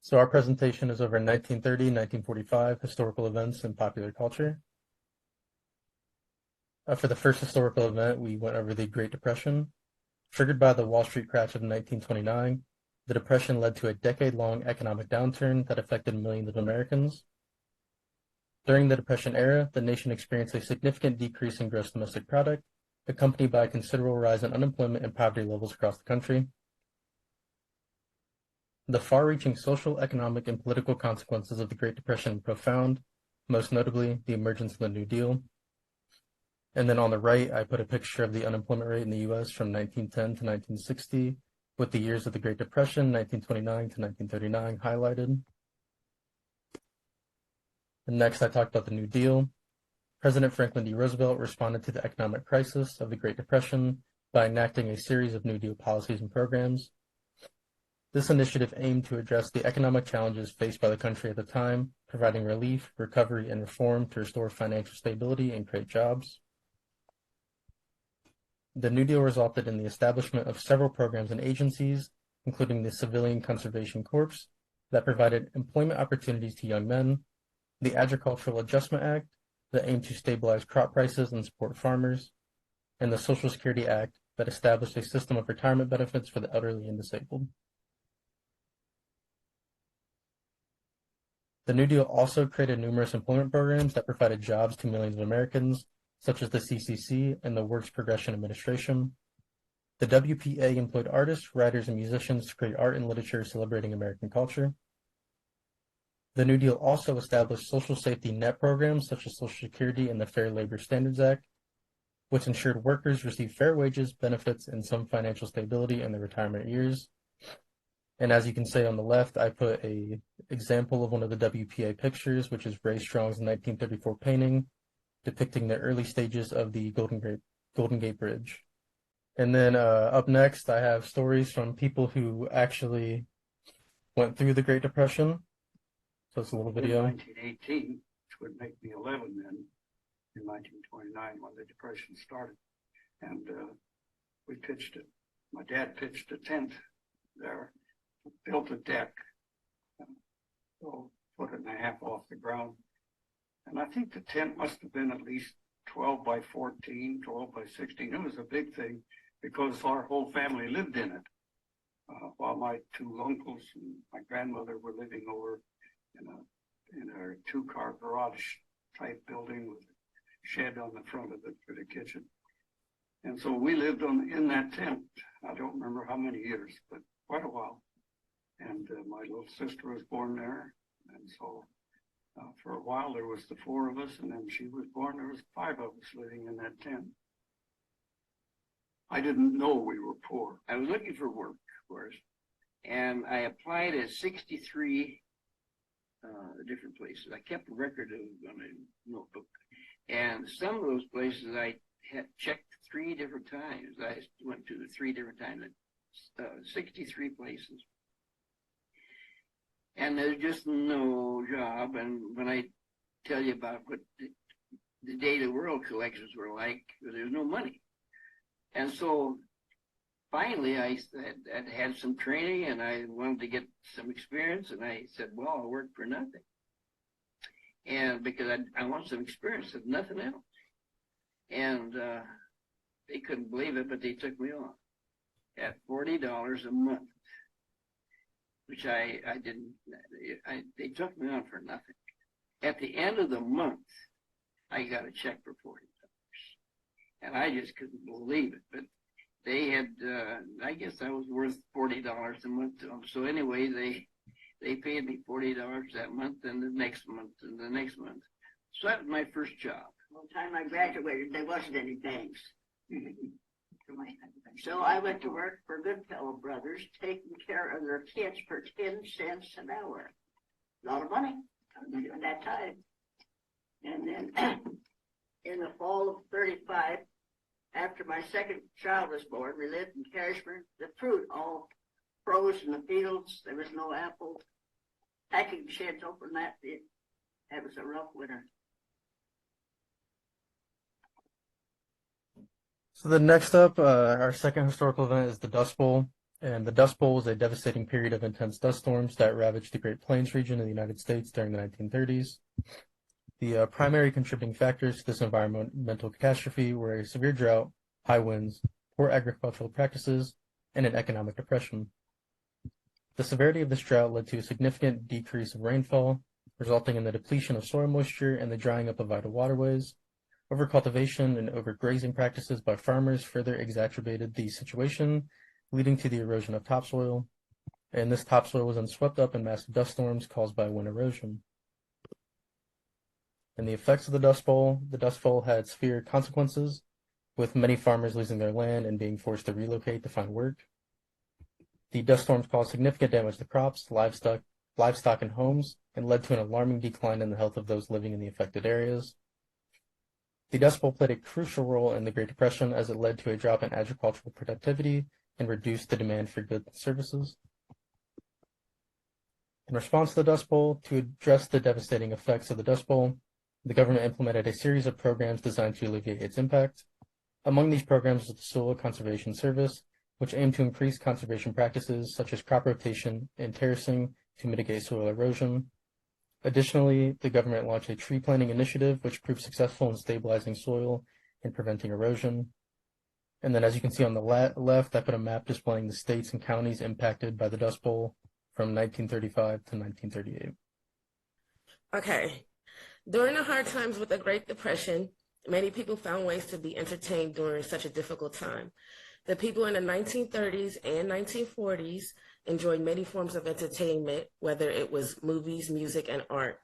So our presentation is over 1930, 1945 historical events in popular culture. For the first historical event, we went over the Great Depression. Triggered by the Wall Street crash of 1929, the Depression led to a decade-long economic downturn that affected millions of Americans. During the Depression era, the nation experienced a significant decrease in gross domestic product, accompanied by a considerable rise in unemployment and poverty levels across the country. The far-reaching social, economic, and political consequences of the Great Depression were profound, most notably the emergence of the New Deal. And then on the right, I put a picture of the unemployment rate in the U.S. from 1910 to 1960, with the years of the Great Depression, 1929 to 1939, highlighted. And next, I talked about the New Deal. President Franklin D. Roosevelt responded to the economic crisis of the Great Depression by enacting a series of New Deal policies and programs. This initiative aimed to address the economic challenges faced by the country at the time, providing relief, recovery, and reform to restore financial stability and create jobs. The New Deal resulted in the establishment of several programs and agencies, including the Civilian Conservation Corps, that provided employment opportunities to young men, the Agricultural Adjustment Act, that aimed to stabilize crop prices and support farmers, and the Social Security Act, that established a system of retirement benefits for the elderly and disabled. The New Deal also created numerous employment programs that provided jobs to millions of Americans, such as the CCC and the Works Progression Administration. The WPA employed artists, writers, and musicians to create art and literature celebrating American culture. The New Deal also established social safety net programs such as Social Security and the Fair Labor Standards Act, which ensured workers received fair wages, benefits, and some financial stability in their retirement years. And as you can see on the left, I put a example of one of the WPA pictures, which is Ray Strong's 1934 painting depicting the early stages of the Golden Gate Bridge. And then up next, I have stories from people who actually went through the Great Depression. So it's a little video. In 1918, which would make me 11 then, in 1929 when the Depression started. And we pitched it. My dad pitched a tent there, built a deck, a foot and a half off the ground. And I think the tent must have been at least 12 by 14, 12 by 16. It was a big thing because our whole family lived in it. While my two uncles and my grandmother were living over in a two-car garage type building with a shed on the front of it for the kitchen. And so we lived in that tent. I don't remember how many years, but quite a while. And my little sister was born there. And so for a while there was the four of us, and then she was born. There was five of us living in that tent. I didn't know we were poor. I was looking for work, of course, and I applied at 63 different places. I kept a record of on a notebook, and some of those places I had checked 3 different times. I went to the 3 different times, 63 places, and there's just no job. And when I tell you about what the data world collections were like, there's no money. And so finally I had some training and I wanted to get some experience, and I said, well, I'll work for nothing. And because I want some experience, if nothing else. And they couldn't believe it, but they took me on at $40 a month, which they took me on for nothing. At the end of the month, I got a check for $40. And I just couldn't believe it. But they had, I guess I was worth $40 a month to them. So anyway, they paid me $40 that month, and the next month, and the next month. So that was my first job. By the time I graduated, there wasn't any banks. So I went to work for Goodfellow Brothers, taking care of their kids for 10 cents an hour. A lot of money at that time. And then in the fall of 35, after my second child was born, we lived in Cashmere. The fruit all froze in the fields. There was no apple. Packing sheds open that. That was a rough winter. So the next up, our second historical event is the Dust Bowl. And the Dust Bowl was a devastating period of intense dust storms that ravaged the Great Plains region of the United States during the 1930s. The primary contributing factors to this environmental catastrophe were a severe drought, high winds, poor agricultural practices, and an economic depression. The severity of this drought led to a significant decrease of rainfall, resulting in the depletion of soil moisture and the drying up of vital waterways. Overcultivation and overgrazing practices by farmers further exacerbated the situation, leading to the erosion of topsoil, and this topsoil was then swept up in massive dust storms caused by wind erosion. And the effects of the Dust Bowl had severe consequences, with many farmers losing their land and being forced to relocate to find work. The dust storms caused significant damage to crops, livestock, and homes, and led to an alarming decline in the health of those living in the affected areas. The Dust Bowl played a crucial role in the Great Depression as it led to a drop in agricultural productivity and reduced the demand for goods and services. In response to the Dust Bowl, to address the devastating effects of the Dust Bowl, the government implemented a series of programs designed to alleviate its impact. Among these programs was the Soil Conservation Service, which aimed to increase conservation practices such as crop rotation and terracing to mitigate soil erosion. Additionally, the government launched a tree planting initiative, which proved successful in stabilizing soil and preventing erosion. And then, as you can see on the left, I put a map displaying the states and counties impacted by the Dust Bowl from 1935 to 1938. Okay. During the hard times with the Great Depression, many people found ways to be entertained during such a difficult time. The people in the 1930s and 1940s enjoyed many forms of entertainment, whether it was movies, music, and art.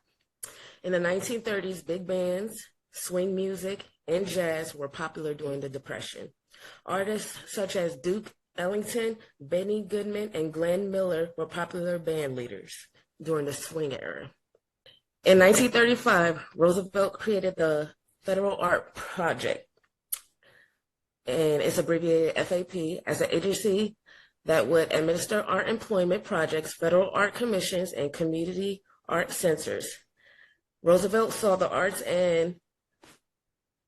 In the 1930s, big bands, swing music, and jazz were popular during the Depression. Artists such as Duke Ellington, Benny Goodman, and Glenn Miller were popular band leaders during the swing era. In 1935, Roosevelt created the Federal Art Project, and it's abbreviated FAP, as an agency that would administer art employment projects, federal art commissions, and community art centers. Roosevelt saw the arts and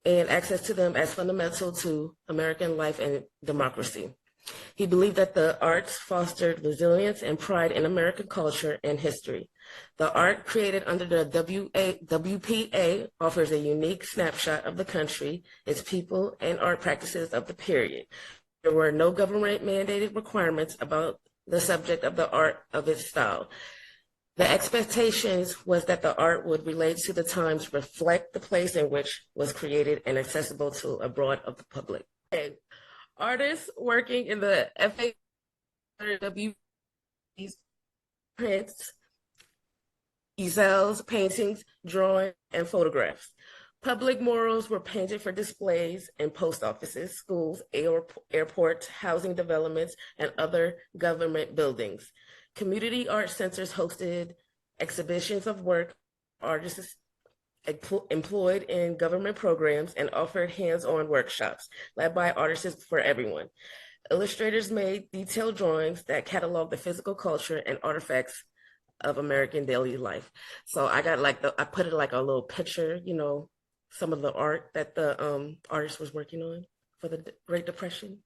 access to them as fundamental to American life and democracy. He believed that the arts fostered resilience and pride in American culture and history. The art created under the WPA offers a unique snapshot of the country, its people, and art practices of the period. There were no government-mandated requirements about the subject of the art of its style. The expectations was that the art would relate to the times, reflect the place in which was created, and accessible to a broad of the public. And artists working in the FAW prints, easels, paintings, drawing, and photographs. Public murals were painted for displays in post offices, schools, airports, housing developments, and other government buildings. Community art centers hosted exhibitions of work artists employed in government programs and offered hands-on workshops led by Artists for Everyone. Illustrators made detailed drawings that cataloged the physical culture and artifacts of American daily life. So I got I put it like a little picture, some of the art that the artist was working on for the Great Depression.